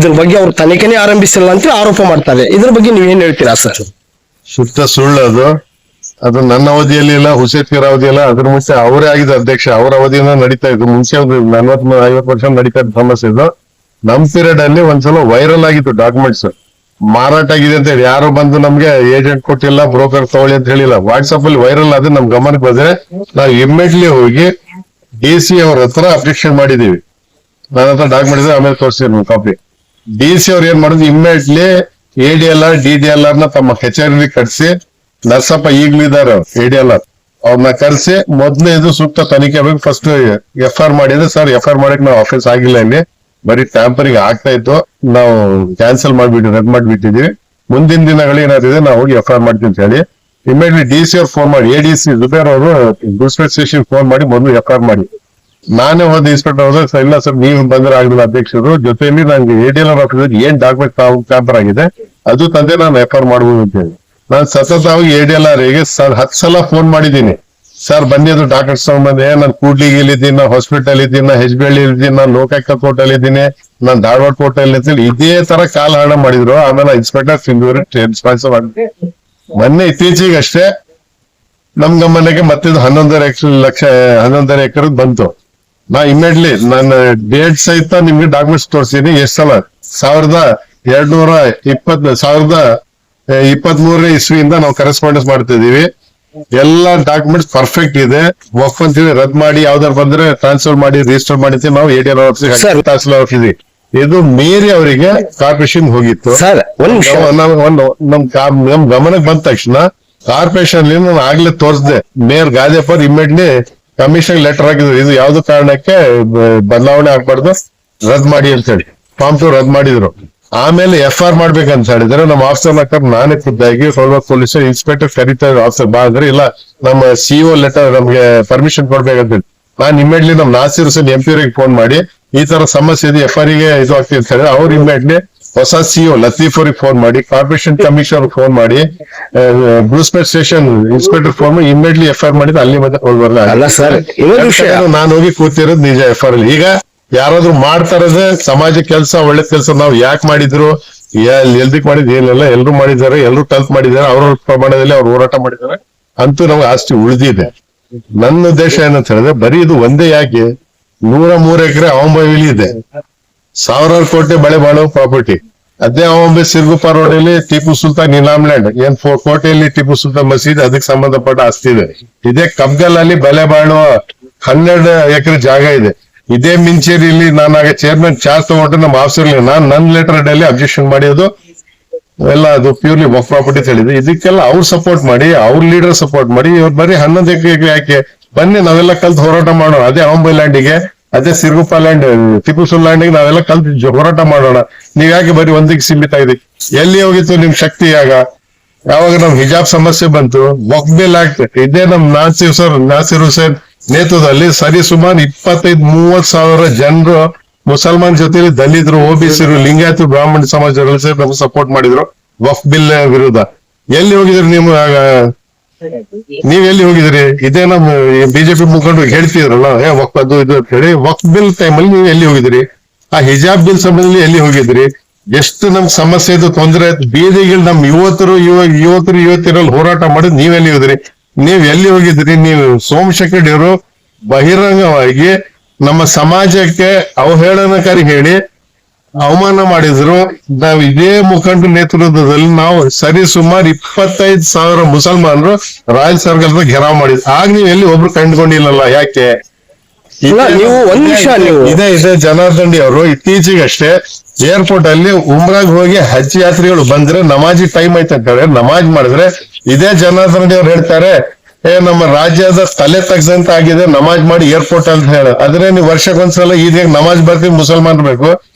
ಇದ್ರ ಬಗ್ಗೆ ಅವ್ರು ತನಿಖೆನೇ ಆರಂಭಿಸಿಲ್ಲ ಅಂತ ಆರೋಪ ಮಾಡ್ತಾರೆ. ಇದ್ರ ಬಗ್ಗೆ ನೀವೇನ್ ಹೇಳ್ತೀರಾ ಸರ್? ಶುದ್ಧ ಸುಳ್ಳು ಅದು ನನ್ನ ಅವಧಿಯಲ್ಲಿ ಇಲ್ಲ, ಹುಸೇನ್ ಅವಧಿ ಇಲ್ಲ. ಅದ್ರ ಮುಂಚೆ ಅವರೇ ಆಗಿದ್ದ ಅಧ್ಯಕ್ಷ, ಅವ್ರ ಅವಧಿಯಿಂದ ನಡೀತಾ ಇತ್ತು. ಮುಂಚೆ ಒಂದು 40-50 ವರ್ಷ ನಡೀತಾ ಇದ್ದ ಸಮಸ್ಯೆ ಇದು. ನಮ್ ಪೀರಿಯಡ್ ಅಲ್ಲಿ ಒಂದ್ಸಲ ವೈರಲ್ ಆಗಿತ್ತು ಡಾಕ್ಯುಮೆಂಟ್ಸ್ ಮಾರಾಟ ಆಗಿದೆ ಅಂತ ಹೇಳಿ. ಯಾರು ಬಂದು ನಮ್ಗೆ ಏಜೆಂಟ್ ಕೊಟ್ಟಿಲ್ಲ, ಬ್ರೋಕರ್ ತಗೊಳ್ಳಿ ಅಂತ ಹೇಳಿಲ್ಲ. ವಾಟ್ಸ್ಆಪ್ ಅಲ್ಲಿ ವೈರಲ್ ಆದ್ರೆ ನಮ್ ಗಮನಕ್ಕೆ ಬಂದ್ರೆ ನಾವು ಇಮ್ಮಿಡಿಯೇಟ್ಲಿ ಹೋಗಿ DC ಅವ್ರ ಹತ್ರ ಅಬ್ಜೆಕ್ಷನ್ ಮಾಡಿದೀವಿ. ನನ್ನ ಹತ್ರ ಡಾಕ್ಯುಮೆಂಟ್ ಇದೆ, ಆಮೇಲೆ ತೋರಿಸ್ತೀನಿ ಕಾಪಿ. DC ಅವ್ರು ಏನ್ ಮಾಡಿದ್ರು, ಇಮ್ಮಿಡಿಯೇಟ್ಲಿ ADLR DDLR ನ ತಮ್ಮ ಕಚೇರಿ ಕಟ್ಸಿ, ನರ್ಸಪ್ಪ ಈಗ್ಲೂ ಇದಾರೆ ADLR, ಅವ್ರನ್ನ ಕರೆಸಿ ಮೊದ್ಲೇ ಇದು ಸೂಕ್ತ ತನಿಖೆ ಬೇಕು. ಫಸ್ಟ್ FR ಮಾಡಿದ್ರೆ, ಸರ್ FR ಮಾಡಕ್ ನಾವು ಆಫೀಸ್ ಆಗಿಲ್ಲ, ಇಲ್ಲಿ ಬರೀ ಟ್ಯಾಂಪರಿಂಗ್ ಆಗ್ತಾ ಇತ್ತು, ನಾವು ಕ್ಯಾನ್ಸಲ್ ಮಾಡ್ಬಿಟ್ಟು ರದ್ದು ಮಾಡ್ಬಿಟ್ಟಿದೀವಿ. ಮುಂದಿನ ದಿನಗಳು ಏನಾದಿದೆ ನಾವು ಹೋಗಿ FR ಮಾಡ್ತೀವಿ ಅಂತ ಹೇಳಿ ಇಮಿಡಿಯೇಟ್ಲಿ DC ಅವ್ರು ಫೋನ್ ಮಾಡಿ, ADC ಜುಬೇರ್ ಅವರು ಗುಲ್ಸ್ಪೇಟ್ ಸ್ಟೇಷನ್ ಫೋನ್ ಮಾಡಿ ಮೊದಲು FR ಮಾಡಿ. ನಾನೇ ಹೋದ ಇನ್ಸ್ಪೆಕ್ಟರ್ ಹೋದ್ರೆ, ಇಲ್ಲ ಸರ್ ನೀವು ಬಂದ್ರೆ ಆಗಿಲ್ಲ ಅಧ್ಯಕ್ಷರು, ಜೊತೆಯಲ್ಲಿ ನಂಗೆ ADLR ಆಫೀಸ್ ಏನ್ ಡಾಕ್ಯುಮೆಂಟ್ ಟ್ಯಾಂಪರ್ ಆಗಿದೆ ಅದು ತಂದೆ ನಾನು FR ಮಾಡ್ಬೋದು ಅಂತ ಹೇಳಿ ನಾನು ಸತತವಾಗಿ ADLR ಗೆ 10 ಸಲ ಫೋನ್ ಮಾಡಿದ್ದೀನಿ. ಸರ್ ಬಂದಿದ್ದು ಡಾಕ್ಟರ್ಸ್ ಬಂದೆ, ನಾನು ಕೂಡ್ಲಿಗೆ ಇಲ್ಲಿದ್ದೀನಿ, ನಾನು ಹಾಸ್ಪಿಟಲ್ ಇದ್ದೀನಿ, ನಾನು HBL ಇದ್ದೀನಿ, ನಾನು ಲೋಕಾಯುಕ್ತ ಕೋರ್ಟ್ ಅಲ್ಲಿ ಇದ್ದೀನಿ, ನಾನು ಧಾರವಾಡ ಕೋರ್ಟ್ ಅಲ್ಲಿ ಇದ್ದೀನಿ. ಇದೇ ತರ ಕಾಲ ಹರಣ ಮಾಡಿದ್ರು. ಆಮೇಲೆ ಇನ್ಸ್ಪೆಕ್ಟರ್ ಸಿಂಧೂರಿ ರೆಸ್ಪಾನ್ಸಿಬಲ್ ಆಗಿ ಮೊನ್ನೆ ಇತ್ತೀಚೆಗೆ ಅಷ್ಟೇ ನಮ್ ಗಮನಕ್ಕೆ ಮತ್ತಿದ್ದು 11.5 ಎಕರೆ ಬಂತು. ನಾ ಇಮಿಡಿಯೇಟ್ಲಿ ನನ್ನ ಡೇಟ್ ಸಹಿತ ನಿಮ್ಗೆ ಡಾಕ್ಯುಮೆಂಟ್ಸ್ ತೋರಿಸ್ತೀನಿ. ಎಷ್ಟು ಸಲ 1223 ಇಸ್ವಿಯಿಂದ ನಾವು ಕರೆಸ್ಪಾಂಡೆನ್ಸ್ ಮಾಡ್ತಿದೀವಿ. ಎಲ್ಲಾ ಡಾಕ್ಯುಮೆಂಟ್ಸ್ ಪರ್ಫೆಕ್ಟ್ ಇದೆ. ವಕ್ಫ್ ಅಂತೀವಿ ರದ್ದು ಮಾಡಿ, ಯಾವ್ದಾರು ಬಂದ್ರೆ ಟ್ರಾನ್ಸ್ಫರ್ ಮಾಡಿ ರಿಜಿಸ್ಟರ್ ಮಾಡಿರ್ತೀವಿ ನಾವು ADLR ಆಫೀಸ್, ತಹಸೀಲ್ದಾರ್ ಆಫೀಸ್. ಇದು ಮೀರಿ ಅವರಿಗೆ ಕಾರ್ಪೊರೇಷನ್ ಹೋಗಿತ್ತು. ನಮ್ ಗಮನಕ್ಕೆ ಬಂದ ತಕ್ಷಣ ಕಾರ್ಪೊರೇಷನ್ ನಾನು ಆಗ್ಲೇ ತೋರಿಸ್ದೆ. ಮೇಯರ್ ಗಾದೆಪರ್ ಇಮಿಡಿಯೇಟ್ಲಿ ಕಮಿಷನ್ ಲೆಟರ್ ಹಾಕಿದ್ರು, ಇದು ಯಾವ್ದು ಕಾರಣಕ್ಕೆ ಬದಲಾವಣೆ ಆಗ್ಬಾರ್ದು, ರದ್ದು ಮಾಡಿ ಅಂತ ಹೇಳಿ ಫಾರ್ಮ್ 2 ರದ್ದು ಮಾಡಿದ್ರು. ಆಮೇಲೆ FR ಮಾಡ್ಬೇಕಂತ ಹೇಳಿದ್ರೆ ನಮ್ಮ ಆಫೀಸರ್ ನಾನೇ ಖುದ್ದಾಗಿ ಪೊಲೀಸ್ ಇನ್ಸ್ಪೆಕ್ಟರ್ ಕರೀತಾ ಆಫೀಸರ್ ಬಾ ಅಂದ್ರೆ, ಇಲ್ಲ ನಮ್ಮ CO ಲೆಟರ್ ನಮ್ಗೆ ಪರ್ಮಿಷನ್ ಕೊಡ್ಬೇಕಂತ ಹೇಳಿ ನಾನು ಇಮಿಡಿಯೇಟ್ಲಿ ನಮ್ ನಾಸಿರ್ ಹುಸೇನ್ MP ಅವರಿಗೆ ಫೋನ್ ಮಾಡಿ ಈ ತರ ಸಮಸ್ಯೆ ಇದೆ, FR ಗೆ ಇದು ಆಗ್ತಿದೆ ಅಂತ ಹೇಳಿದ್ರೆ ಅವ್ರು ಇಮಿಡಿಯೇಟ್ಲಿ ಹೊಸ CO ಲತೀಫ್ ಅವ್ರಿಗೆ ಫೋನ್ ಮಾಡಿ, ಕಾರ್ಪೊರೇಷನ್ ಕಮಿಷನರ್ ಫೋನ್ ಮಾಡಿ, ಗುಲ್ಸ್ಪೇಟ್ ಸ್ಟೇಷನ್ ಇನ್ಸ್ಪೆಕ್ಟರ್ ಫೋನ್ ಮಾಡಿ ಇಮಿಡಿಯೇಟ್ಲಿ FR ಮಾಡಿದ್ರೆ ಅಲ್ಲಿ ಮತ್ತೆ ನಾನು ಹೋಗಿ ಕೂತಿರೋದು ನಿಜ FR ಅಲ್ಲಿ. ಈಗ ಯಾರಾದ್ರೂ ಮಾಡ್ತಾರದೆ ಸಮಾಜ ಕೆಲಸ, ಒಳ್ಳೆ ಕೆಲಸ ನಾವು ಯಾಕೆ ಮಾಡಿದ್ರು, ಎಲ್ದಿಕ್ ಮಾಡಿದ್ ಏನಿಲ್ಲ, ಎಲ್ರು ಮಾಡಿದ್ದಾರೆ, ಎಲ್ರು ಟಲ್ಪ್ ಮಾಡಿದ್ದಾರೆ, ಅವ್ರ ಪ್ರಮಾಣದಲ್ಲಿ ಅವ್ರು ಹೋರಾಟ ಮಾಡಿದ್ದಾರೆ, ಅಂತೂ ನಮ್ಗೆ ಆಸ್ತಿ ಉಳಿದಿದೆ. ನನ್ನ ಉದ್ದೇಶ ಏನಂತ ಹೇಳಿದ್ರೆ ಬರೀ ಇದು ಒಂದೇ ಯಾಕೆ, 103 ಎಕರೆ ಅವಂಬೈಲಿ ಇದೆ, 1000 ಕೋಟಿ ಬೆಳೆ ಬಾಳುವ ಪ್ರಾಪರ್ಟಿ. ಅದೇ ಅವಂಬೆ ಸಿರ್ಗುಪ್ಪ ರೋಡ್ ಅಲ್ಲಿ ಟಿಪ್ಪು ಸುಲ್ತಾನ್ ಇನಾಮ್ ಲ್ಯಾಂಡ್, ಏನ್ 4 ಕೋಟಿಯಲ್ಲಿ ಟಿಪ್ಪು ಸುಲ್ತಾನ್ ಮಸೀದ್, ಅದಕ್ಕೆ ಸಂಬಂಧಪಟ್ಟ ಆಸ್ತಿ ಇದೆ. ಇದೇ ಕಬ್ಗಲ್ ಅಲ್ಲಿ ಬೆಲೆ ಬಾಳುವ 12 ಎಕರೆ ಜಾಗ ಇದೆ. ಇದೇ ಮಿಂಚೇರಿಯಲ್ಲಿ ನಾನು ಆಗ ಚೇರ್ಮನ್ ಚಾರ್ಜ್ ತಗೊಂಡ್ರೆ ನಮ್ಮ ಆಫೀಸರ್ ನಾನು ನನ್ನ ಲೆಟರ್ ಅಲ್ಲಿ ಅಬ್ಜೆಕ್ಷನ್ ಮಾಡಿದ್ದು ಎಲ್ಲ ಅದು ಪ್ಯೂರ್ಲಿ ವಕ್ಫ್ ಪ್ರಾಪರ್ಟಿ ಹೇಳಿದೆ. ಇದಕ್ಕೆಲ್ಲ ಅವ್ರು ಸಪೋರ್ಟ್ ಮಾಡಿ, ಅವ್ರ ಲೀಡರ್ ಸಪೋರ್ಟ್ ಮಾಡಿ, ಇವ್ರು ಬರೀ 11 ಎಕರೆ ಯಾಕೆ, ಬನ್ನಿ ನಾವೆಲ್ಲ ಕಲ್ತು ಹೋರಾಟ ಮಾಡೋಣ. ಅದೇ ಅವಂಬೈ ಲ್ಯಾಂಡಿಗೆ, ಅದೇ ಸಿರ್ಗುಪ್ಪ ಲ್ಯಾಂಡ್, ಟಿಪ್ಪು ಸುಲ್ತಾನ್ ಲ್ಯಾಂಡಿಗೆ ನಾವೆಲ್ಲ ಕಲ್ತು ಹೋರಾಟ ಮಾಡೋಣ. ನೀವ್ ಯಾಕೆ ಬರೀ ಒಂದಿಗೆ ಸೀಮಿತ ಇದೆ? ಎಲ್ಲಿ ಹೋಗಿತ್ತು ನಿಮ್ ಶಕ್ತಿ? ಯಾವಾಗ ನಮ್ ಹಿಜಾಬ್ ಸಮಸ್ಯೆ ಬಂತು, ವಕ್ಫ್ ಬಿಲ್ ಆಕ್ಟ್, ಇದೇ ನಮ್ ನಾಸಿರ್ ಹುಸೇನ್ ನೇತೃತ್ವದಲ್ಲಿ ಸರಿ ಸುಮಾರು 25-30 ಸಾವಿರ ಜನರು ಮುಸಲ್ಮಾನ್ ಜೊತೆಲಿ ದಲಿತರು, OBC, ಲಿಂಗಾಯತ, ಬ್ರಾಹ್ಮಣ ಸಮಾಜಗಳು ನಮ್ಗೆ ಸಪೋರ್ಟ್ ಮಾಡಿದ್ರು ವಕ್ಫ್ ಬಿಲ್ ವಿರುದ್ಧ. ಎಲ್ಲಿ ಹೋಗಿದ್ರಿ ನೀವು? ನೀವ್ ಎಲ್ಲಿ ಹೋಗಿದ್ರಿ? ಇದೇ ನಮ್ BJP ಮುಖಂಡರು ಹೇಳ್ತಿದ್ರಲ್ಲ ವಕ್ಫ್ ಅದು ಇದು ಅಂತ ಹೇಳಿ. ವಕ್ಫ್ ಬಿಲ್ ಟೈಮಲ್ಲಿ ನೀವು ಎಲ್ಲಿ ಹೋಗಿದ್ರಿ? ಆ ಹಿಜಾಬ್ ಬಿಲ್ ಸಂಬಂಧದಲ್ಲಿ ಎಲ್ಲಿ ಹೋಗಿದ್ರಿ? ಎಷ್ಟು ನಮ್ ಸಮಸ್ಯೆ ಇದು, ತೊಂದರೆ ಆಯ್ತು, ಬೀದಿಗಳು ನಮ್ ಯುವತಿರಲ್ಲಿ ಹೋರಾಟ ಮಾಡಿದ್ ನೀವೆಲ್ಲಿ ಹೋದ್ರಿ? ನೀವ್ ಎಲ್ಲಿ ಹೋಗಿದ್ರಿ? ನೀವು ಸೋಮಶೇಖರ್ ಅವರು ಬಹಿರಂಗವಾಗಿ ನಮ್ಮ ಸಮಾಜಕ್ಕೆ ಅವಹೇಳನಕಾರಿ ಹೇಳಿ ಅವಮಾನ ಮಾಡಿದ್ರು. ನಾವು ಇದೇ ಮುಖಂಡ ನೇತೃತ್ವದಲ್ಲಿ ನಾವು ಸರಿ ಸುಮಾರು 25,000 ಮುಸಲ್ಮಾನರು ರಾಯಲ್ ಸರ್ಕಲ್ ಘೆರಾವ್ ಮಾಡಿದ್ರು. ಆಗ ನೀವು ಎಲ್ಲಿ ಒಬ್ರು ಕಂಡುಕೊಂಡಿಲ್ಲಲ್ಲ, ಯಾಕೆ? ನೀವು ಒಂದ್ ನಿಮಿಷ, ಇದೇ ಜನಾರ್ದನ್ ಅವರು ಇತ್ತೀಚೆಗಷ್ಟೇ ಏರ್ಪೋರ್ಟ್ ಅಲ್ಲಿ ಉಮ್ರಾಗ್ ಹೋಗಿ ಹಜ್ ಯಾತ್ರಿಗಳು ಬಂದ್ರೆ ನಮಾಜಿ ಟೈಮ್ ಐತೆ ಅಂತ ಹೇಳಿ ನಮಾಜ್ ಮಾಡಿದ್ರೆ, ಇದೇ ಜನಾರ್ದನ್ ರೆಡ್ಡಿ ಅವ್ರು ಹೇಳ್ತಾರೆ, ನಮ್ಮ ರಾಜ್ಯದ ತಲೆ ತಗ್ಸಂತ ಆಗಿದೆ, ನಮಾಜ್ ಮಾಡಿ ಏರ್ಪೋರ್ಟ್ ಅಂತ ಹೇಳ. ಆದ್ರೆ ನೀವು ವರ್ಷಕ್ಕೊಂದ್ಸಲ ಈದಾಗ ನಮಾಜ್ ಬರ್ತೀವಿ, ಮುಸಲ್ಮಾನ್ ಬೇಕು.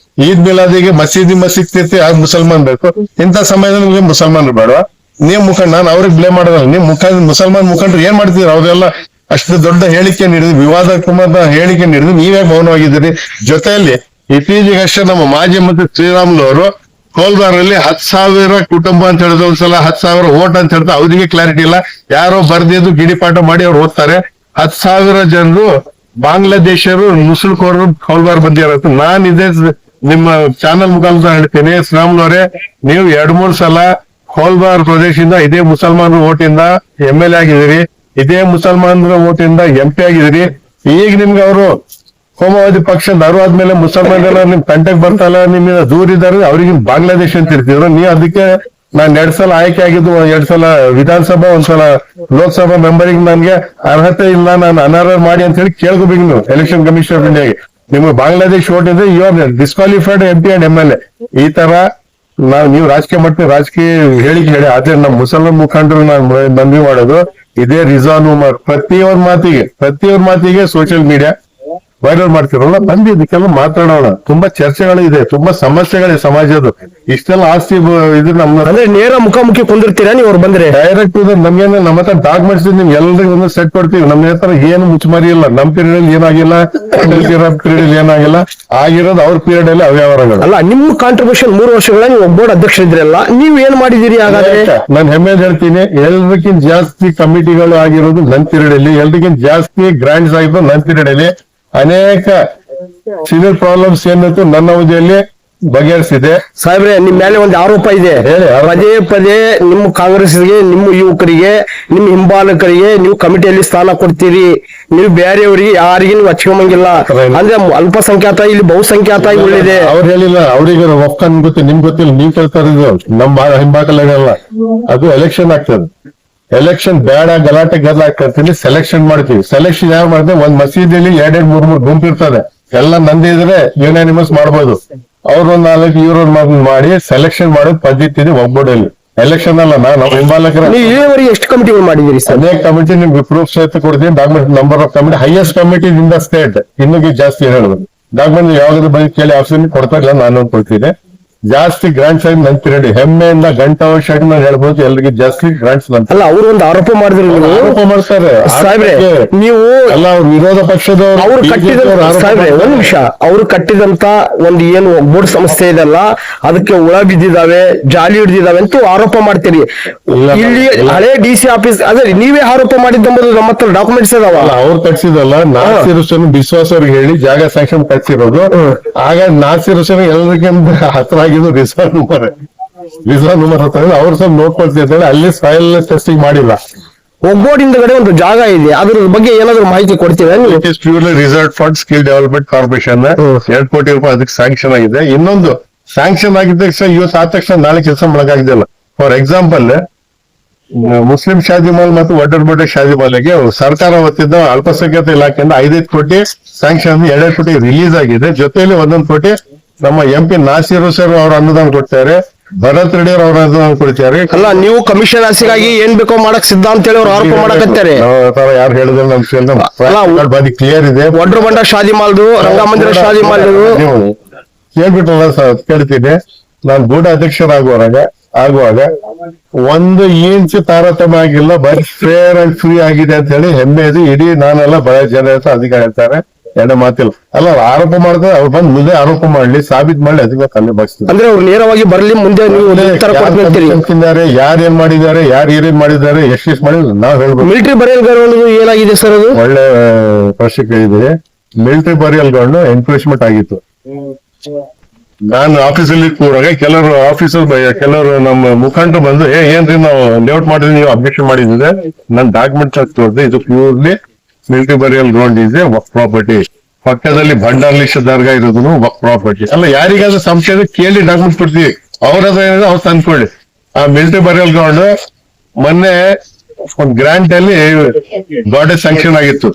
ಈದ್ ಮಿಲಾದಿಗೆ ಮಸೀದ್ ತಿರ್ತಿ ಆಗ ಮುಸಲ್ಮಾನ್ ಬೇಕು. ಇಂಥ ಸಮಯದಲ್ಲಿ ನಿಮ್ಗೆ ಮುಸಲ್ಮಾನ್ ಬೇಡವಾ? ನೀವ್ ಮುಖಂಡ, ನಾನು ಅವ್ರಿಗೆ ಬ್ಲೇಮ್ ಮಾಡೋದಲ್ಲ, ನಿಮ್ ಮುಸಲ್ಮಾನ್ ಮುಖಂಡ್ರು ಏನ್ ಮಾಡ್ತಿದ್ರು? ಅವ್ರೆಲ್ಲ ಅಷ್ಟು ದೊಡ್ಡ ಹೇಳಿಕೆ ನೀಡಿದ್ರು, ವಿವಾದಾತ್ಮಕ ಹೇಳಿಕೆ ನೀಡಿದ್ರು, ನೀವೇ ಮೌನವಾಗಿದ್ದೀರಿ. ಜೊತೆಯಲ್ಲಿ ಇತ್ತೀಚೆಗಷ್ಟೇ ನಮ್ಮ ಮಾಜಿ ಮಂತ್ರಿ ಶ್ರೀರಾಮುಲು ಅವರು ಕೋಲ್ಬಾರಲ್ಲಿ 10,000 ಕುಟುಂಬ ಅಂತ ಹೇಳಿದ್ರು, ಒಂದ್ಸಲ 10,000 ಓಟ್ ಅಂತ ಹೇಳ್ತಾರೆ. ಅವ್ರಿಗೆ ಕ್ಲಾರಿಟಿ ಇಲ್ಲ, ಯಾರೋ ಬರ್ದಿದ್ದು ಗಿಡಿಪಾಠ ಮಾಡಿ ಅವ್ರು ಓದ್ತಾರೆ. 10,000 ಜನರು ಬಾಂಗ್ಲಾದೇಶರು ನುಸುಳುಕೋರು ಕೋಲ್ಬಾರ್ ಬಂದಿರತ್ತೆ. ನಿಮ್ಮ ಚಾನಲ್ ಮುಖಾಂತರ ಹೇಳ್ತೀನಿ, ಶ್ರೀರಾಮುಲವರೇ, ನೀವು 2-3 ಸಲ ಹೋಲ್ಬಾರ್ ಪ್ರದೇಶದಿಂದ ಇದೇ ಮುಸಲ್ಮಾನರ ಓಟಿಂದ MLA ಆಗಿದ್ದೀರಿ, ಇದೇ ಮುಸಲ್ಮಾನರ ಓಟಿಂದ MP ಆಗಿದ್ದೀರಿ. ಈಗ ನಿಮ್ಗೆ ಅವರು ಕೋಮವಾದಿ ಪಕ್ಷ ಆದ್ಮೇಲೆ ಮುಸಲ್ಮಾನರೆಲ್ಲ ನಿಮ್ ಕಂಟಕ್ ಬರ್ತಲ್ಲ, ನಿಮ್ಮಿಂದ ದೂರ ಇದ್ದಾರೆ, ಅವ್ರಿಗೆ ಬಾಂಗ್ಲಾದೇಶ ಅಂತ ಇರ್ತಿದ್ರು. ನೀವು ಅದಕ್ಕೆ ನಾನ್ 2 ಸಲ ಆಯ್ಕೆ ಆಗಿದ್ದು, 2 ಸಲ ವಿಧಾನಸಭಾ, 1 ಸಲ ಲೋಕಸಭಾ ಮೆಂಬರಿಗೆ ನನ್ಗೆ ಅರ್ಹತೆ ಇಲ್ಲ, ನಾನು ಅನರ್ಹ ಮಾಡಿ ಅಂತ ಹೇಳಿ ಕೇಳ್ಕೋಬೇಕು ನೀವು ಎಲೆಕ್ಷನ್ ಕಮಿಷನ್ ಆಫ್ ಇಂಡಿಯಾಗೆ. ನಿಮ್ಗೆ ಬಾಂಗ್ಲಾದೇಶ್ ಓಟ್ ಇದ್ರೆ you are disqualified MP and MLA. ಈ ತರ ನೀವು ರಾಜಕೀಯ ಮಾಡ್ತೀವಿ, ರಾಜಕೀಯ ಹೇಳಿ ಆದ್ರೆ ನಮ್ಮ ಮುಸಲ್ಮಾನ್ ಮುಖಂಡರು ನಾನು ಮನವಿ ಮಾಡೋದು ಇದೇ ರಿಜಾನ್ ಉಮರ್ ಪ್ರತಿಯೊಂದು ಮಾತಿಗೆ ಸೋಷಿಯಲ್ ಮೀಡಿಯಾ ವೈರಲ್ ಮಾಡ್ತಿರಲ್ಲ, ಬಂದು ಇದಕ್ಕೆಲ್ಲ ಮಾತಾಡೋಣ. ತುಂಬಾ ಚರ್ಚೆಗಳಿದೆ, ತುಂಬಾ ಸಮಸ್ಯೆಗಳಿದೆ ಸಮಾಜದ. ಇಷ್ಟೆಲ್ಲ ಆಸ್ತಿ ಇದು ನಮ್ಮ ಅಂದ್ರೆ ನೇರ ಮುಖಾಮುಖಿ ಕುಂದಿರ್ತೀರಾ ನೀವು ಅವ್ರು ಬಂದ್ರೆ? ಡೈರೆಕ್ಟ್ ಇದೆ. ನಮ್ಗೇನೆ ನಮ್ಮ ಹತ್ರ ಡಾಕ್ಯುಮೆಂಟ್ಸ್ ನಿಮ್ಗೆ ಎಲ್ಲರಿಗೂ ಒಂದು ಸೆಟ್ ಕೊಡ್ತೀವಿ. ನಮ್ಮ ಹತ್ರ ಏನು ಮುಚ್ಚುಮರಿ ಇಲ್ಲ. ನಮ್ ಪೀರಿಯಡ್ ಏನಾಗಿಲ್ಲ, ಪೀರಿಯಡ್ ಏನಾಗಿಲ್ಲ, ಆಗಿರೋದು ಅವ್ರ ಪೀರಿಯಡ್ ಅಲ್ಲಿ ಅವ್ಯವಹಾರಗಳು. ಅಲ್ಲ, ನಿಮ್ಮ ಕಾಂಟ್ರಿಬ್ಯೂಷನ್ 3 ವರ್ಷಗಳ ನೀವು ಬೋರ್ಡ್ ಅಧ್ಯಕ್ಷ ಇದ್ರಲ್ಲ, ನೀವ್ ಏನ್ ಮಾಡಿದಿರಿ ಹಾಗಾದ್ರೆ? ನಾನು ಹೆಮ್ಮೆ ಹೇಳ್ತೀನಿ, ಎಲ್ರಿಗಿಂತ ಜಾಸ್ತಿ ಕಮಿಟಿಗಳು ಆಗಿರೋದು ನನ್ ಪೀರಿಯಡ್ ಅಲ್ಲಿ, ಎಲ್ರಿಗಿಂತ ಜಾಸ್ತಿ ಗ್ರಾಂಟ್ಸ್ ಆಗಿರೋದು ನನ್ ಪೀರಿಯಡ್ ಅಲ್ಲಿ. ಅನೇಕ ಸಿವಿಲ್ ಪ್ರಾಬ್ಲಮ್ಸ್ ಏನಿತ್ತು ನನ್ನ ಅವಧಿಯಲ್ಲಿ ಬಗೆಹರಿಸಿದೆ. ಸಾಹೇಬ್ರೆ, ನಿಮ್ ಮೇಲೆ ಒಂದು ಆರೋಪ ಇದೆ. ಹೇಳಿ. ಪದೇ ಪದೇ ನಿಮ್ಮ ಕಾಂಗ್ರೆಸ್ಗೆ, ನಿಮ್ಮ ಯುವಕರಿಗೆ, ನಿಮ್ಮ ಹಿಂಬಾಲಕರಿಗೆ ನೀವು ಕಮಿಟಿಯಲ್ಲಿ ಸ್ಥಾನ ಕೊಡ್ತೀರಿ, ನೀವು ಬೇರೆಯವರಿಗೆ ಯಾರಿಗೆ ನೀವು ಹಚ್ಕೊಂಬಂಗಿಲ್ಲ. ಅಂದ್ರೆ ಅಲ್ಪಸಂಖ್ಯಾತ ಇಲ್ಲಿ ಬಹುಸಂಖ್ಯಾತ ಉಳಿದೆ. ಅವ್ರು ಹೇಳಿಲ್ಲ, ಅವ್ರಿಗೆ ಒಪ್ಕೊಂಡ್ ಗೊತ್ತಿಲ್ಲ, ನಿಮ್ಗೆ ಗೊತ್ತಿಲ್ಲ, ನೀವ್ ಕೇಳ್ತಾ ಇರೋದು ನಮ್ ಹಿಂಬಾಕಲಾಗಲ್ಲ. ಅದು ಎಲೆಕ್ಷನ್ ಆಗ್ತದೆ. ಎಲೆಕ್ಷನ್ ಬೇಡ, ಗಲಾಟೆ ಗದ್ದಲ ಆಗ್ತಿರ್ತೀನಿ, ಸೆಲೆಕ್ಷನ್ ಮಾಡ್ತೀವಿ. ಸೆಲೆಕ್ಷನ್ ಯಾರು ಮಾಡ್ತೀವಿ? ಒಂದ್ ಮಸೀದಿಯಲ್ಲಿ 2-3 ಗುಂಪು ಇರ್ತದೆ, ಎಲ್ಲ ನಂದಿ ಇದ್ರೆ ಯುನಾನಿಮಸ್ ಮಾಡ್ಬೋದು. ಅವ್ರೊಂದ್ 4 ಇವ್ರೊಂದ್ ಮಾಡಿ ಸೆಲೆಕ್ಷನ್ ಮಾಡೋದು ಪದ್ಧತಿ ಇದೆ ಒಬ್ಬೊಡಲ್ಲಿ. ಎಲೆಕ್ಷನ್ ಅಲ್ಲ, ನಾವು ಹಿಂಬಾಲಕರ. ನೀವು ಇಲ್ಲಿವರೆಗೆ ಎಷ್ಟು ಕಮಿಟಿಗಳು ಮಾಡಿದಿರಿ ಸರ್? ಅದೇ ಕಮಿಟಿ ನಿಮ್ಗೆ ಪ್ರೂಫ್ ಸಹಿತ ಕೊಡ್ತೀನಿ. Document number of committee, highest committee in the state. ಇನ್ನೂ ಜಾಸ್ತಿ ಹೇಳುದು ಡಾಕ್ಯುಮೆಂಟ್ ಯಾವ್ದು ಬಂದು ಕೇಳಿ ಆಫೀಸಲ್ಲಿ ಕೊಡ್ತಾ ಇಲ್ಲ, ನಾನು ಕೊಡ್ತೀನಿ. ಜಾಸ್ತಿ ಗ್ರಾಂಟ್ಸ್ ಆಗಿ ನನ್ ಪೀರಿಯಡ್ ಹೆಮ್ಮೆಯಿಂದ ಗಂಟಾವಶ್ಯಕ ನಾನು ಹೇಳ್ಬೋದು, ಎಲ್ರಿಗೆ ಜಾಸ್ತಿ ಗ್ರಾಂಟ್ಸ್ ನಂತ. ಅಲ್ಲ, ಅವರು ಒಂದು ಆರೋಪ ಮಾಡಿದ್ರು, ಆರೋಪ ಮಾಡ್ತಾರೆ ಸಾಹೇಬ್ರೆ. ನೀವು ಅಲ್ಲ, ಅವ್ರ ವಿರೋಧ ಪಕ್ಷದವರು ಅವ್ರು ಕಟ್ಟಿದ ಸಾಹೇಬ್ರೆ, ಒಂದ್ ನಿಮಿಷ, ಅವ್ರು ಕಟ್ಟಿದಂತ ಒಂದು ಏನು ಬೋರ್ಡ್ ಸಂಸ್ಥೆ ಇದೆಲ್ಲ, ಅದಕ್ಕೆ ಹುಳ ಬಿದ್ದಿದ್ದಾವೆ, ಜಾಲಿ ಹಿಡಿದಿದ್ದಾವೆ ಅಂತ ಆರೋಪ ಮಾಡ್ತೀರಿ. ಇಲ್ಲಿ ಹಳೆ DC ಆಫೀಸ್, ಅದೇ ನೀವೇ ಆರೋಪ ಮಾಡಿದ್ದಂಬುದು ನಮ್ಮ ಹತ್ರ ಡಾಕ್ಯುಮೆಂಟ್ಸ್ ಇದಾವ. ಅವ್ರು ಕಟ್ಸಿದಲ್ಲ, ನಾಸಿರ್ ಹುಸೇನ್ ಬಿಶ್ವಾಸ್ ಅವ್ರಿಗೆ ಹೇಳಿ ಜಾಗ ಸ್ಯಾಂಕ್ಷನ್ ಕಟ್ಸಿರೋದು. ಆಗ ನಾಸಿರ್ ಹುಸೇನ್ ಎಲ್ಲರಿಗಿಂತ ಹತ್ರ ಆಗಿದ್ದು ರಿಜಾನ್ ಉಮರ್ ಹತ್ರ. ಅವ್ರು ಸ್ವಲ್ಪ ನೋಡ್ಕೊಳ್ತಿದ್ದಾರೆ, ಅಲ್ಲಿ ಸಾಯಿಲ್ ಟೆಸ್ಟಿಂಗ್ ಮಾಡಿಲ್ಲ. ಒಗ್ಬೋರ್ಡ್ ಹಿಂದಗಡೆ ಒಂದು ಜಾಗ ಇದೆ, ಅದ್ರ ಬಗ್ಗೆ ಏನಾದ್ರು ಮಾಹಿತಿ ಕೊಡ್ತೀರಾ ನೀವು? It is purely reserve fund skill development corporation. 2 ಕೋಟಿ ರೂಪಾಯಿ ಅದಕ್ಕೆ ಸ್ಯಾಂಕ್ಷನ್ ಆಗಿದೆ. ಇನ್ನೊಂದು ಸ್ಯಾಂಕ್ಷನ್ ಆಗಿದ್ದ ತಕ್ಷಣ ಇವತ್ತು ಆದ ತಕ್ಷಣ ನಾಳೆ ಕೆಲಸ ಮಾಡಕ್ಕಾಗಿದೆಯಲ್ಲ. ಫಾರ್ ಎಕ್ಸಾಂಪಲ್, ಮುಸ್ಲಿಂ ಶಾದಿ ಮಾಲ್ ಮತ್ತು ಒಡ್ಡರ್ಬಡ್ಡೆ ಶಾದಿ ಮಾಲ್ಗೆ ಸರ್ಕಾರ ವತಿಯಿಂದ ಅಲ್ಪಸಂಖ್ಯಾತ ಇಲಾಖೆಯಿಂದ 5 ಕೋಟಿ ಸ್ಯಾಂಕ್ಷನ್, 2 ಕೋಟಿ ರಿಲೀಸ್ ಆಗಿದೆ. ಜೊತೆಯಲ್ಲಿ 1 ಕೋಟಿ ನಮ್ಮ MP ನಾಸಿರ್ ಹುಸೇನ್ ಅವರು ಅನುದಾನ ಕೊಡ್ತಾರೆ, ಭರತ್ ರೆಡ್ಡಿ ಅವರು ಅನುದಾನ ಕೊಡ್ತಾರೆ. ಅಲ್ಲ, ನೀವು ಕಮಿಷನ್ ಆಸೆಗಾಗಿ ಏನ್ ಬೇಕೋ ಮಾಡಕ್ ಸಿದ್ಧ ಅಂತ ಹೇಳಿ ಅವ್ರು ಆರೋಪ ಮಾಡಕತ್ತಾರೆ. ಯಾರು ಹೇಳಿದ್ರೆ ನಮ್ ಬಾರಿ ಕ್ಲಿಯರ್ ಇದೆ. ಒಡ್ಡರ್ಬಂಡ ಶಾದಿ ಮಾಲ್ದು, ರಂಗಮಂದಿರ ಶಾದಿ ಮಾಲ್ದು ಕೇಳ್ಬಿಟ್ಟಲ್ಲ ಸರ್, ಕೇಳ್ತೀನಿ. ನಾನು ಬೋರ್ಡ್ ಆಗುವಾಗ 1 ಇಂಚ್ ತಾರತಮ್ಯ ಆಗಿಲ್ಲ, ಬರೀ ಫೇರ್ ಅಂಡ್ ಫ್ರೀ ಆಗಿದೆ ಅಂತ ಹೇಳಿ ಹೆಮ್ಮೆ ಇದೆ. ಇಡೀ ನಾನೆಲ್ಲ ಬಹಳ ಜನ ಅಧಿಕಾರ ಹೇಳ್ತಾರೆ, ಎರಡ ಮಾತಿಲ್ಲ. ಅಲ್ಲ, ಆರೋಪ ಮಾಡ್ತಾರೆ, ಅವ್ರು ಬಂದ್ ಮುಂದೆ ಆರೋಪ ಮಾಡ್ಲಿ, ಸಾಬೀತ್ ಮಾಡ್ಲಿ, ಅದಕ್ಕೆ ಕಲ್ಲು ಬಾಗಿಸ್ತಾರೆ. ಅಂದ್ರೆ ಅವ್ರು ನೇರವಾಗಿ ಬರ್ಲಿ, ಮುಂದೆ ಯಾರು ಏನ್ ಮಾಡಿದ್ದಾರೆ, ಯಾರು ಏನೇನ್ ಮಾಡಿದ್ದಾರೆ, ಎಷ್ಟು ಮಾಡಿದ್ರು ನಾವ್ ಹೇಳ್ಬೋದು. ಮಿಲಿಟರಿ ಬರಿಯಲ್ ಗ್ರೌಂಡ್ ಏನಾಗಿದೆ ಸರ್? ಅದು ಒಳ್ಳೆ ಪ್ರಶ್ನೆ ಕೇಳಿದ್ರೆ, ಮಿಲಿಟರಿ ಬರಿಯಲ್ ಗ್ರೌಂಡ್ ಎನ್ಕ್ರೋಚ್ಮೆಂಟ್ ಆಗಿತ್ತು. ನಾನು ಆಫೀಸಲ್ಲಿ ಕೂರಾಗ ಕೆಲವರು ನಮ್ಮ ಮುಖಂಡರು ಬಂದು, ಏನ್ರಿ ನಾವು ಲೇಔಟ್ ಮಾಡಿದ್ವಿ, ನೀವು ಅಬ್ಜೆಕ್ಷನ್ ಮಾಡಿದ್ರೆ ನನ್ ಡಾಕ್ಯುಮೆಂಟ್ ತೋರಿಸಿದೆ, ಇದು ಪ್ಯೂರ್ಲಿ ಮಿಲಿಟರಿ ಬರಿಯಲ್ ಗ್ರೌಂಡ್ ಇದೆ, ವಕ್ ಪ್ರಾಪರ್ಟಿ. ಪಕ್ಕದಲ್ಲಿ ಭಂಡಾರ್ಲಿಶ ದರ್ಗಾ ಇರೋದು ವಕ್ ಪ್ರಾಪರ್ಟಿ. ಅಲ್ಲ, ಯಾರಿಗಾದ್ರೂ ಸಂಶಯ ಕೇಳಿ ಡಾಕ್ಯುಮೆಂಟ್ ಕೊಡ್ತೀವಿ, ಅವ್ರದ್ದು ಏನಿದೆ ಅವ್ರು ತಂದ್ಕೊಳ್ಳಿ. ಆ ಮಿಲಿಟರಿ ಬರಿಯಲ್ ಗ್ರೌಂಡ್ ಮೊನ್ನೆ ಒಂದು ಗ್ರಾಂಟ್ ಅಲ್ಲಿ ಗಾರ್ಡನ್ ಸ್ಯಾಂಕ್ಷನ್ ಆಗಿತ್ತು.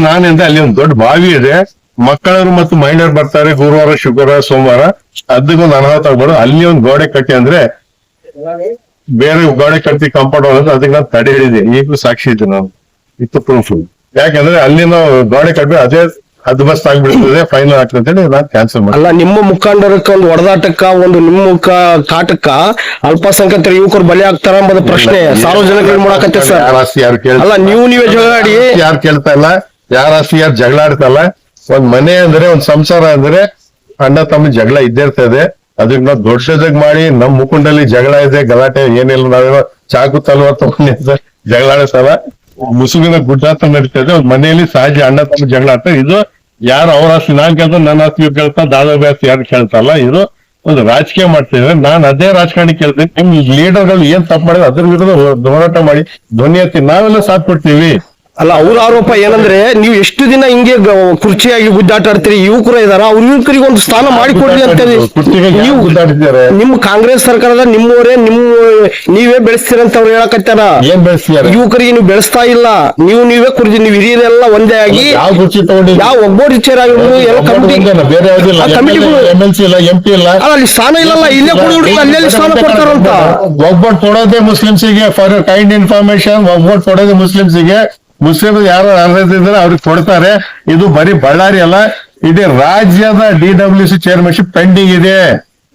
ನಾನಿಂದ ಅಲ್ಲಿ ಒಂದು ದೊಡ್ಡ ಬಾವಿ ಇದೆ, ಮಕ್ಕಳರು ಮತ್ತು ಮಹಿಳೆಯರು ಬರ್ತಾರೆ ಗುರುವಾರ, ಶುಕ್ರವಾರ, ಸೋಮವಾರ. ಅದಕ್ಕೊಂದು ಅನಾಹುತ ಆಗ್ಬಾರ್ದು, ಅಲ್ಲಿ ಒಂದು ಗೋಡೆ ಕಟ್ಟಿ ಅಂದ್ರೆ ಬೇರೆ ಗೋಡೆ ಕಟ್ಟಿ ಕಾಂಪೌಂಡ್ ಅನ್ನೋದು, ಅದಕ್ಕೆ ನಾನು ತಡೆ ಹಿಡಿದೆ. ಈಗಲೂ ಸಾಕ್ಷಿ ಇದೆ, ನಾನು ಇತ್ತು ಪ್ರೂಫ್. ಯಾಕಂದ್ರೆ ಅಲ್ಲಿ ನಾವು ಗೋಡೆ ಕಟ್ಟಿ ಅದೇ ಹದ್ಬಸ್ತ್ ಆಗ್ಬಿಡ್ತದೆ, ಫೈನಲ್ ಆಗ್ತದೆ ಅಂತ ಹೇಳಿ ನಾನು ಕ್ಯಾನ್ಸಲ್ ಮಾಡಿ. ಅಲ್ಲ, ನಿಮ್ಮ ಮುಖಂಡರಕ್ಕ ಒಂದು ಹೊಡೆದಾಟಕ್ಕ, ಒಂದು ನಿಮ್ಮ ಕಾಟಕ್ಕ ಅಲ್ಪಸಂಖ್ಯಾತರ ಯುವಕರು ಬಲಿ ಆಗ್ತಾರ ಎಂಬುದು ಪ್ರಶ್ನೆ ಸಾರ್ವಜನಿಕರಿಗೆ ಮಾಡಕತ್ತೆ ಸರ್. ಅಲ್ಲ, ನೀವೇ ಜಗಳಾಡಿ, ಯಾರು ಕೇಳ್ತಾ ಇಲ್ಲ, ಯಾರು ಜಗಳ ಆಡ್ತಲ್ಲ. ಒಂದ್ ಮನೆ ಅಂದ್ರೆ, ಒಂದ್ ಸಂಸಾರ ಅಂದ್ರೆ ಅಣ್ಣ ತಮ್ಮ ಜಗಳ ಇದ್ದೇ ಇರ್ತದೆ. ಅದಕ್ಕೆ ನಾವು ದೊಡ್ಡದಾಗಿ ಮಾಡಿ ನಮ್ ಮುಖಂಡಲ್ಲಿ ಜಗಳ ಇದೆ, ಗಲಾಟೆ ಏನಿಲ್ಲ, ನಾವೇನೋ ಚಾಕು ತಲ್ವಾರ್ ತಗೊಂಡಿದ್ದ ಜಗಳ ಆಡಿಸಲ್ಲ. ಮುಸುಗಿನ ಗುಡ್ಡಾಟ ನಡೀತದೆ. ಒಂದ್ ಮನೆಯಲ್ಲಿ ಸಹಜ ಅಣ್ಣ ತಮ್ಮ ಜಗಳ ಆಡ್ತಾರೆ. ಇದು ಯಾರು ಅವ್ರ ಆಸ್ತಿ ನಾನ್ ಕೇಳ್ತಾ ನನ್ನ ಆಸ್ತಿ ಕೇಳ್ತಾ ದಾದಾಬಿ ಆಸ್ತಿ ಯಾರು ಕೇಳ್ತಲ್ಲ. ಇದು ಒಂದು ರಾಜಕೀಯ ಮಾಡ್ತಿದ್ರೆ ನಾನು ಅದೇ ರಾಜಕಾರಣಿ ಕೇಳ್ತೀನಿ, ನಿಮ್ ಲೀಡರ್ಗಳು ಏನ್ ತಪ್ಪು ಮಾಡಿದ್ರೆ ಅದ್ರ ವಿರುದ್ಧ ಹೋರಾಟ ಮಾಡಿ ಧ್ವನಿ ಎತ್ತಿ ನಾವೆಲ್ಲ ಸಾಥ್ ಕೊಡ್ತೀವಿ. ಅಲ್ಲ, ಅವ್ರ ಆರೋಪ ಏನಂದ್ರೆ ನೀವು ಎಷ್ಟು ದಿನ ಹಿಂಗೆ ಕುರ್ಚಿಯಾಗಿ ಗುದ್ದಾಟ ಆಡ್ತೀರಿ, ಯುವಕರು ಇದಾರ ಅವ್ರ ಯುವಕರಿಗೆ ಒಂದು ಸ್ಥಾನ ಮಾಡಿಕೊಡ್ರಿ ಅಂತ ನೀವು ಗುದ್ದಾಡಿದ್ದಾರೆ. ನಿಮ್ಮ ಕಾಂಗ್ರೆಸ್ ಸರ್ಕಾರದ ನಿಮ್ಮವರೇ ನೀವೇ ಬೆಳೆಸ್ತೀರಂತ ಅವ್ರು ಹೇಳಕತ್ತಾರ. ಏನ್ ಬೆಳೆಸ್ತಿದ್ದಾರೆ? ಯುವಕರಿಗೆ ನೀವು ಬೆಳೆಸ್ತಾ ಇಲ್ಲ, ನೀವೇ ಕುರ್ಚಿ, ನೀವು ಹಿರಿಯರೆಲ್ಲ ಒಂದೇ ಆಗಿ ಯಾವ ಕುರ್ಚಿ ತಗೊಂಡಿದ್ದೀವಿ? ಯಾವ ಒಗ್ಗೂಡಿ ವಿಚಾರ ಆಗಿರ್ಬೋದು, ಎಲ್ಲ ಕಮಿಟಿ ಬೇರೆ ಯಾವ್ದಿಲ್ಲ, ಕಮಿಟಿಗಳು MLC ಇಲ್ಲ, MP ಇಲ್ಲ, ಅಲ್ಲ ಅಲ್ಲಿ ಸ್ಥಾನ ಇಲ್ಲಲ್ಲ, ಇಲ್ಲೇ ಕುಡಿದ್ರಿ ಅಲ್ಲೆಲ್ಲಿ ಸ್ಥಾನ ಕೊಡ್ತಾರಂತ. ಒಗ್ಗಟ್ಟು ಕೊಡೋದೇ ಮುಸ್ಲಿಮ್ಸಿಗೆ. ಫಾರ್ ಕೈಂಡ್ ಇನ್ಫಾರ್ಮೇಶನ್, ಒಗ್ಗಟ್ಟು ಕೊಡೋದೇ ಮುಸ್ಲಿಮ್ಸಿಗೆ. ಮುಸ್ಲಿಂ ಯಾರು ಅರ್ಹರಿದ್ರೆ ಅವ್ರಿಗೆ ಕೊಡ್ತಾರೆ. ಇದು ಬರೀ ಬಳ್ಳಾರಿ ಅಲ್ಲ, ಇಡೀ ರಾಜ್ಯದ DWC ಚೇರ್ಮನ್ಶಿಪ್ ಪೆಂಡಿಂಗ್ ಇದೆ.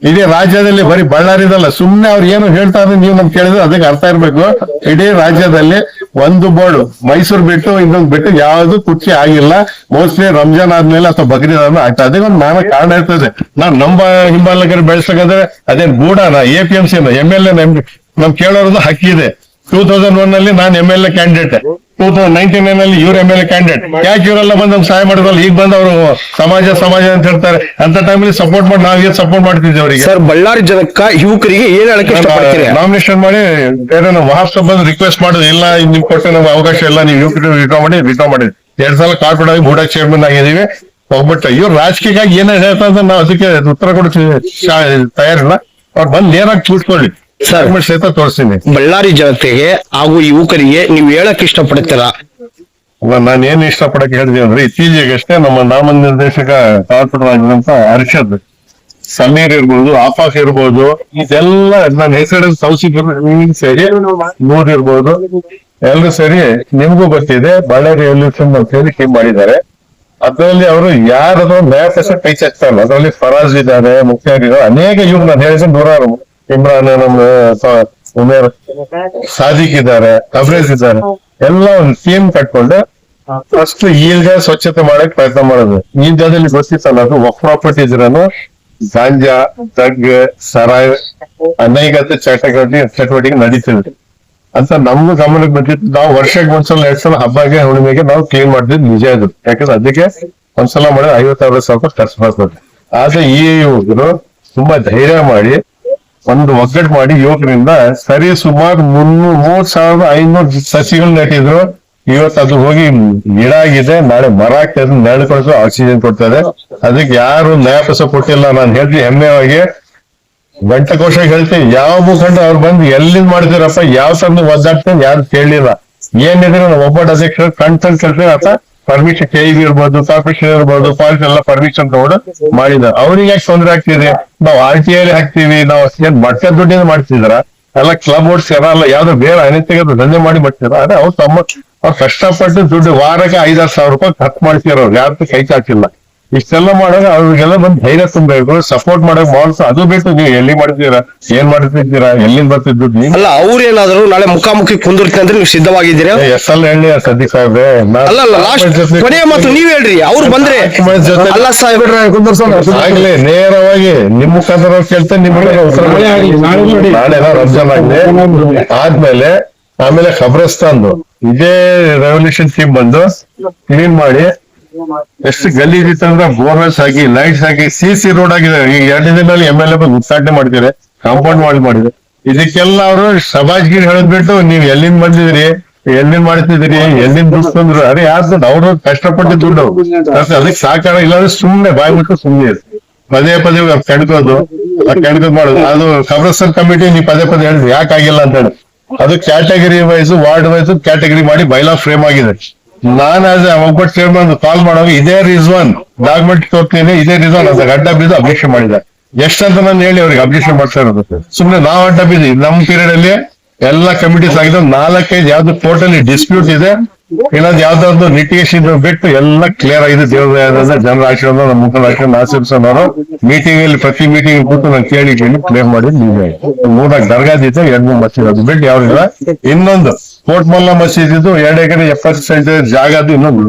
ಇಡೀ ರಾಜ್ಯದಲ್ಲಿ ಬರೀ ಬಳ್ಳಾರಿದಲ್ಲ. ಸುಮ್ನೆ ಅವ್ರು ಏನು ಹೇಳ್ತಾರೆ ನೀವು ನಮ್ಗೆ ಕೇಳಿದ್ರೆ ಅದಕ್ಕೆ ಅರ್ಥ ಇರ್ಬೇಕು. ಇಡೀ ರಾಜ್ಯದಲ್ಲಿ ಒಂದು ಬೋರ್ಡ್ ಮೈಸೂರು ಬಿಟ್ಟು ಇನ್ನೊಂದು ಬಿಟ್ಟು ಯಾವ್ದು ಕುರ್ಚಿ ಆಗಿಲ್ಲ. ಮೋಸ್ಟ್ಲಿ ರಂಜಾನ್ ಆದ್ಮೇಲೆ ಅಥವಾ ಬಕ್ರೀದ್ ಆದ್ಮೇಲೆ ಆಗ್ತದೆ. ಅದೇ ಒಂದು ನಾನಾ ಕಾರಣ ಇರ್ತದೆ. ನಾನ್ ನಮ್ಮ ಹಿಂಬಾಲಕರು ಬೆಳೆಸಕಂದ್ರೆ ಅದೇನ್ ಗೂಡನ APMC MLA ನಮ್ ಕೇಳೋರದು ಹಕ್ಕಿದೆ. 2001 ನಲ್ಲಿ ನಾನು MLA ಕ್ಯಾಂಡಿಡೇಟ್, 2099 ನಲ್ಲಿ ಇವ್ರ MLA ಕ್ಯಾಂಡಿಡೇಟ್. ಯಾಕೆ ಇವರೆಲ್ಲ ಬಂದು ನಮ್ಗೆ ಸಹಾಯ ಮಾಡಿದ್ರಲ್ಲ, ಈಗ ಬಂದು ಅವರು ಸಮಾಜ ಅಂತ ಹೇಳ್ತಾರೆ. ಅಂತ ಟೈಮಲ್ಲಿ ಸಪೋರ್ಟ್ ಮಾಡಿ ನಾವು ಏನ್ ಸಪೋರ್ಟ್ ಮಾಡ್ತಿದ್ವಿ ಅವರಿಗೆ. ಸರ್, ಬಳ್ಳಾರಿ ಜನಕ್ಕ ಯುವಕರಿಗೆ ಏನ್ ಹೇಳಕ್ಕೆ ಇಷ್ಟಪಡ್ತೀರಿ? ನಾಮಿನೇಷನ್ ಮಾಡಿ ಬೇರೆ ಮಹಾರಾಷ್ಟ್ರ ಬಂದು ರಿಕ್ವೆಸ್ಟ್ ಮಾಡೋದು ಇಲ್ಲ, ನಿಮ್ ಕೊಟ್ಟು ನಮ್ಗೆ ಅವಕಾಶ ಇಲ್ಲ, ನೀವು ಯುವಕರು ವಿಡ್ರಾ ಮಾಡಿ 2 ಸಲ ಕಾರ್ಪೊರೇಟ್ ಆಗಿ ಬೋರ್ಡ್ ಚೇರ್ಮನ್ ಆಗಿದೀವಿ. ಹೋಗ್ಬಿಟ್ಟು ಇವ್ರು ರಾಜಕೀಯವಾಗಿ ಏನೇ ಹೇಳ್ತಾ ಇದ್ರೆ ನಾವು ಅದಕ್ಕೆ ಉತ್ತರ ಕೊಡಕ್ಕೆ ತಯಾರಿಲ್ಲ. ಅವ್ರು ಬಂದು ನೇರಾಗಿ ಚೂಸ್ಕೊಳ್ಳಿ, ಸಹಿತ ತೋರಿಸ್ತೀನಿ. ಬಳ್ಳಾರಿ ಜನತೆಗೆ ಹಾಗೂ ಯುವಕರಿಗೆ ನೀವು ಹೇಳಕ್ ಇಷ್ಟಪಡ್ತೀರಾ? ನಾನು ಏನ್ ಇಷ್ಟಪಡಕ್ಕೆ ಹೇಳಿದೀವಿ ಅಂದ್ರೆ, ಇತ್ತೀಚೆಗಷ್ಟೇ ನಮ್ಮ ನಾಮನಿರ್ದೇಶಕ ಕಾರ್ಪೊರೇಟರ್ ಆಗಿರುವಂತ ಅರ್ಷದ್ ಸಮೀರ್ ಇರ್ಬೋದು, ಆಫಾಕ್ ಇರ್ಬೋದು, ಇದೆಲ್ಲ ನನ್ನ ಹೆಸರು ಸೇರಿ 100 ಇರ್ಬೋದು, ಎಲ್ರು ಸೇರಿ ನಿಮ್ಗೂ ಗೊತ್ತಿದೆ ಬಳ್ಳಾರಿ ಎವಲ್ಯೂಷನ್ ಅಂತ ಹೇಳಿ ಟೀಮ್ ಮಾಡಿದ್ದಾರೆ. ಅದರಲ್ಲಿ ಅವರು ಯಾರಾದ್ರೂ ನ್ಯಾಯಪೇಸ ಕೈ ಚಾಚ್ತಾ ಇಲ್ಲ. ಅದರಲ್ಲಿ ಫರಾಜ್ ಇದ್ದಾರೆ, ಮುಖ್ಯ ಅನೇಕ ಯುವ ನಾನು ಹೇಳಿದ್ರೆ 100 ಇಮ್ರಾನ್, ನಮ್ಮ ಉಮೇರ್, ಸಾದಿಕ್ ಇದ್ದಾರೆ, ಅಬ್ರೇಜ್ ಇದ್ದಾರೆ. ಎಲ್ಲ ಒಂದು ಟೀಮ್ ಕಟ್ಕೊಂಡು ಫಸ್ಟ್ ಈಗ ಸ್ವಚ್ಛತೆ ಮಾಡಕ್ ಪ್ರಯತ್ನ ಮಾಡೋದು. ಈ ಜಾಗದಲ್ಲಿ ಗೊತ್ತಿತ್ತಲ್ಲ, ಅದು ವಕ್ ಪ್ರಾಪರ್ಟೀಸ್ ಇರೋನು ಗಾಂಜಾ, ಡ್ರಗ್, ಸರಾಯ್, ಅನೈಗತ ಚಟುವಟಿಕೆ ನಡೀತಿದೆ ಅಂತ ನಮ್ಗೂ ಗಮನಕ್ಕೆ ಬಂದಿತ್ತು. ನಾವು ವರ್ಷಕ್ಕೆ ಒಂದ್ಸಲ 2 ಸಲ ಹಬ್ಬಗೆ ಹುಣ್ಣಿಮೆಗೆ ನಾವು ಕ್ಲೀನ್ ಮಾಡ್ತಿದ್ ನಿಜ ಅದು. ಯಾಕಂದ್ರೆ ಅದಕ್ಕೆ ಒಂದ್ಸಲ ಮಾಡಿದ್ರೆ 50,000 ಖರ್ಚು ಮಾಡ್ತಾರೆ. ಆದ್ರೆ ಈ ಯುವಕರು ತುಂಬಾ ಧೈರ್ಯ ಮಾಡಿ ಒಂದು ಒಗ್ಗಟ್ಟು ಮಾಡಿ ಯುವಕರಿಂದ ಸರಿ ಸುಮಾರು 3,500 ಸಸಿಗಳು ನೆಟ್ಟಿದ್ರು. ಇವತ್ತು ಅದು ಹೋಗಿ ಗಿಡ ಆಗಿದೆ, ನಾಳೆ ಮರ ಆಗ್ತದೆ, ನೆರಳು ಕೊಡ್ತದೆ, ಆಕ್ಸಿಜನ್ ಕೊಡ್ತದೆ. ಅದಕ್ಕೆ ಯಾರು ನ್ಯಾಯಪೈಸೆ ಕೊಟ್ಟಿಲ್ಲ. ನಾನು ಹೇಳ್ತೀನಿ ಹೆಮ್ಮೆವಾಗಿ, ಗಂಟಕೋಶ ಹೇಳ್ತೀನಿ, ಯಾವ ಮುಖಂಡ ಅವ್ರು ಬಂದು ಎಲ್ಲಿಂದ ಮಾಡ್ತೀರಪ್ಪ, ಯಾವ ತಂದು ಒದ್ದಾಡ್ತೀನಿ ಯಾರು ಕೇಳಲಿಲ್ಲ. ಏನಿದ್ರೆ ನಾವು ಒಬ್ಬ ಅಧ್ಯಕ್ಷರು ಕಣ್ತಂದ್ ಕೇಳ್ತೀವಿ ಅಥವಾ ಪರ್ಮಿಷನ್ KIB ಇರ್ಬೋದು, ಕಾರ್ಪೊರೇಷನ್ ಇರ್ಬೋದು, ಫಾರೆಸ್ಟ್ ಎಲ್ಲ ಪರ್ಮಿಷನ್ ತಗೊಂಡು ಮಾಡಿದ. ಅವ್ರಿಗೆ ಯಾಕೆ ತೊಂದರೆ ಆಗ್ತಿದೆ? ನಾವು RTI ಹಾಕ್ತಿವಿ, ನಾವು ಏನ್ ಬಟ್ಟೆ ದುಡ್ಡಿಂದ ಮಾಡ್ತಿದಾರ ಎಲ್ಲ ಕ್ಲಬ್ ಓಡ್ಸ್ ಎಲ್ಲ ಯಾವ್ದೋ ಬೇರೆ ಅನಿತ್ಯ ದಂಧೆ ಮಾಡಿ ಮಾಡ್ತಿದಾರ. ಅದೇ ಅವ್ರು ಅವ್ರು ಕಷ್ಟಪಟ್ಟು ದುಡ್ಡು ವಾರಕ್ಕೆ 5,000 ಸಾವಿರ ರೂಪಾಯಿ ಖರ್ಚು ಮಾಡ್ತಿರೋರು, ಯಾರು ಕೈ ಚಾಚಿಲ್ಲ. ಇಷ್ಟೆಲ್ಲ ಮಾಡುವಾಗ ಅವ್ರಿಗೆಲ್ಲ ಬಂದು ಧೈರ್ಯ ತುಂಬಬೇಕು, ಸಪೋರ್ಟ್ ಮಾಡಕ್ ಮಾಡ್ಸ. ಅದು ಬಿಟ್ಟು ನೀವು ಎಲ್ಲಿ ಮಾಡ್ತೀರಾ, ಏನ್ ಮಾಡ್ತಿದ್ದೀರಾ, ಎಲ್ಲಿಂದ ಬರ್ತಿದ್ ದುಡ್ಡು? ಅಲ್ಲ, ಅವ್ರೇನಾದ್ರು ನಾಳೆ ಮುಖಾಮುಖಿ ಕುಂದಿರ್ತೀನಿ ಅಂದ್ರೆ ನೀವು ಸಿದ್ಧವಾಗಿದ್ದೀರಾ? ಎಷ್ಟೆಲ್ಲ ಹೇಳಿ ಸದ್ಯಕ್ ಸಾಹೇಬ್ರೆ. ಅಲ್ಲ, ಲಾಸ್ಟ್ ಕೊನೆಯ ಮಾತು ನೀವ್ ಹೇಳ್ರಿ. ಅವ್ರು ಬಂದ್ರೆ ಅಲ್ಲ ಸಾಹೇಬ್ರೆ ಆಗ್ಲಿ, ನೇರವಾಗಿ ನಿಮ್ ಮುಖಾಂತರ ಕೇಳ್ತೇನೆ. ನಿಮ್ಗೆ ನಾಳೆ ರಂಜಾನ್ ಆಗಿದೆ ಆದ್ಮೇಲೆ ಆಮೇಲೆ ಖಬ್ರಸ್ತಾನ್ದು ಇದೇ ರೆವಲ್ಯೂಷನ್ ಟೀಮ್ ಬಂದು ಕ್ಲೀನ್ ಮಾಡಿ ಎಷ್ಟು ಗಲೀಜಿತ್ತು ಅಂದ್ರೆ ಬೋರ್ವೆಲ್ಸ್ ಹಾಕಿ, ಲೈಟ್ಸ್ ಹಾಕಿ, CC ರೋಡ್ ಆಗಿದೆ. ಈಗ 2 ದಿನದಲ್ಲಿ MLA ಬಂದು ಉದ್ಘಾಟನೆ ಮಾಡ್ತಿದ್ರೆ, ಕಾಂಪೌಂಡ್ ಮಾಡಿದ್ರೆ. ಇದಕ್ಕೆಲ್ಲ ಅವರು ಸಭಾಜ್ಗಿರಿ ಹೇಳದ್ಬಿಟ್ಟು ನೀವ್ ಎಲ್ಲಿಂದ ಬಂದಿದ್ರಿ, ಎಲ್ಲಿಂದ ಮಾಡ್ತಿದ್ರಿ, ಎಲ್ಲಿಂದ ದುಡ್ಡು ತಂದ್ರು. ಅರೆ ಯಾರು ದುಡ್ಡು? ಅವ್ರು ಕಷ್ಟಪಟ್ಟು ದುಡ್ಡು ಅದಕ್ಕೆ ಸಾಕಾರ. ಇಲ್ಲಾಂದ್ರೆ ಸುಮ್ನೆ ಬಾಯ್ ಬಿಟ್ಟು ಸುಮ್ನೆ ಪದೇ ಕೆಡ್ಕೋದು ಮಾಡೋದು. ಅದು ಖಬ್ರಸ್ತಾನ್ ಕಮಿಟಿ ನೀವು ಪದೇ ಹೇಳಿದ್ರಿ ಯಾಕಾಗಿಲ್ಲ ಅಂತ ಹೇಳಿ. ಅದು category wise, ward wise category ಮಾಡಿ ಬೈಲಾ ಫ್ರೇಮ್ ಆಗಿದೆ. ನಾನು ಆಸ್ ಒಬ್ಬಟ್ಟು ಚೇರ್ಮನ್ ಕಾಲ್ ಮಾಡುವಾಗ ಇದೇ ರೀಸನ್ ಡಾಕ್ಯುಮೆಂಟ್ ತೋರ್ತೀನಿ, ಇದೇ ರೀಸನ್ ಅಂತ ಅಡ್ಡ ಬಿದ್ದು ಅಬ್ಜೆಕ್ಷನ್ ಮಾಡಿದೆ. ಎಷ್ಟಂತ ನಾನು ಹೇಳಿ ಅವ್ರಿಗೆ ಅಬ್ಜೆಕ್ಷನ್ ಮಾಡ್ತಾ ಇರೋದು. ಸುಮ್ನೆ ನಾವು ಅಡ್ಡ ಬಿದ್ದಿ. ನಮ್ಮ ಪೀರಿಯಡ್ ಅಲ್ಲಿ ಎಲ್ಲ ಕಮಿಟೀಸ್ ಆಗಿದೆ, 4-5 ಯಾವ್ದು ಕೋರ್ಟಲ್ಲಿ ಡಿಸ್ಪ್ಯೂಟ್ ಇದೆ, ಇನ್ನೊಂದು ಯಾವ್ದಾದ್ರು ಲಿಟಿಗೇಷನ್ ಬಿಟ್ಟು ಎಲ್ಲ ಕ್ಲಿಯರ್ ಆಗಿದೆ. ದೇವರ ಜನರ ಆಶೀರ್ವಾದ, ನಮ್ಮ ಮುಖಂಡ ಆಶೀರ್ವಾದ, ನಾಸಿರ್ ಅವರು ಮೀಟಿಂಗ್ ಅಲ್ಲಿ ಪ್ರತಿ ಮೀಟಿಂಗ್ ಕೂತು ನಾನು ಕೇಳಿ ಕ್ಲಿಯರ್ ಮಾಡಿ ನೀವೇ 3-4 ದರ್ಗಾದಿತ್ತು, 2-3 ಮಸೀದ್ ಅದು ಬಿಟ್ಟು ಯಾವ್ದಿಲ್ಲ. ಇನ್ನೊಂದು ಕೋರ್ಟ್ ಮಲ್ಲ ಮಸೀದ್ ಇದು 2 ಎಕರೆ 70 ಸೆಂಟ್ ಜಾಗ, ಅದು ಇನ್ನೊಂದು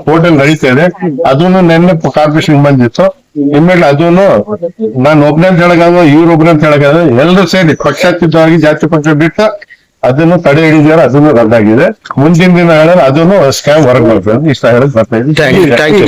ಕೋರ್ಟ್ ಅಲ್ಲಿ ನಡೀತಾ ಇದೆ. ಅದನ್ನು ನೆನ್ನೆ ಕಾರ್ಪೊರೇಷನ್ ಬಂದಿತ್ತು. ಇಮ್ಮಿಡಿಯೇಟ್ ಅದನ್ನು ನಾನು ಒಬ್ಬನೇ ಅಂತ ಹೇಳಕ್ಕಾಗ, ಇವ್ರೊಬ್ಬನೇ ಅಂತ ಹೇಳಕ್ಕಾಗ, ಎಲ್ಲರೂ ಸೇರಿ ಪಕ್ಷಾತೀತವಾಗಿ ಜಾತಿ ಪಕ್ಷ ಬಿಟ್ಟು ಅದನ್ನು ತಡೆ ಹಿಡಿದಾರೆ. ಅದನ್ನು ರದ್ದಾಗಿದೆ. ಮುಂದಿನ ದಿನಗಳಲ್ಲಿ ಅದನ್ನು ಸ್ಕ್ಯಾಮ್ ಹೊರಗೆ ಬರ್ತದೆ. ಇಷ್ಟ ಹೇಳಕ್ ಬರ್ತಾ ಇದೆ. Thank you.